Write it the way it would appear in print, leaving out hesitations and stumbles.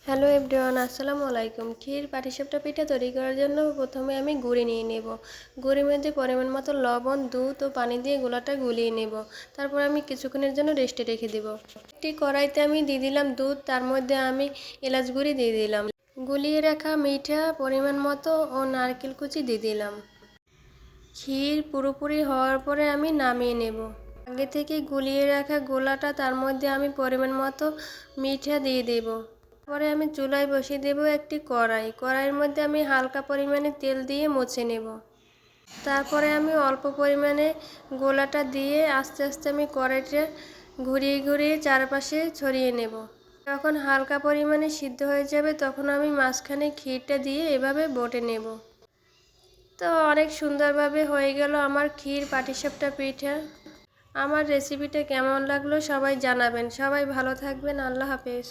Hello everyone, আসসালামু আলাইকুম। ক্ষীর পাটিসাপটা পিঠা তৈরি করার জন্য প্রথমে আমি গুড়ি নিয়ে নেব। গুড়ির মধ্যে পরিমাণ মতো লবণ, দুধ ও পানি দিয়ে গোলাটা গুলিয়ে নেব। তারপর আমি কিছুক্ষণের জন্য রেস্টে রেখে দেব। একটি কড়াইতে আমি দিয়ে দিলাম দুধ, তার মধ্যে আমি এলাচ গুঁড়ি দিয়ে দিলাম, গুলিয়ে রাখা মিঠা পরিমাণ মতো ও নারকেল কুচি দিয়ে দিলাম। ক্ষীর পুরোপুরি হওয়ার পরে আমি নামিয়ে নেব। আগে থেকে গুলিয়ে রাখা গোলাটা তার মধ্যে আমি পরিমাণ মতো মিঠা দিয়ে দেব। পরে আমি চুলায় বসিয়ে দেব একটি কড়াইয়ের মধ্যে আমি হালকা পরিমাণে তেল দিয়ে মুছে নেব। তারপরে আমি অল্প পরিমাণে গোলাটা দিয়ে আস্তে আস্তে আমি কড়াইটা ঘুরিয়ে ঘুরিয়ে চারপাশে ছড়িয়ে নেব। যখন হালকা পরিমাণে সিদ্ধ হয়ে যাবে তখন আমি মাঝখানে ক্ষীরটা দিয়ে এভাবে বটে নেব। তো অনেক সুন্দরভাবে হয়ে গেল আমার ক্ষীর পাটিসাপটা পিঠা। আমার রেসিপিটা কেমন লাগলো সবাই জানাবেন। সবাই ভালো থাকবেন। আল্লাহ হাফেজ।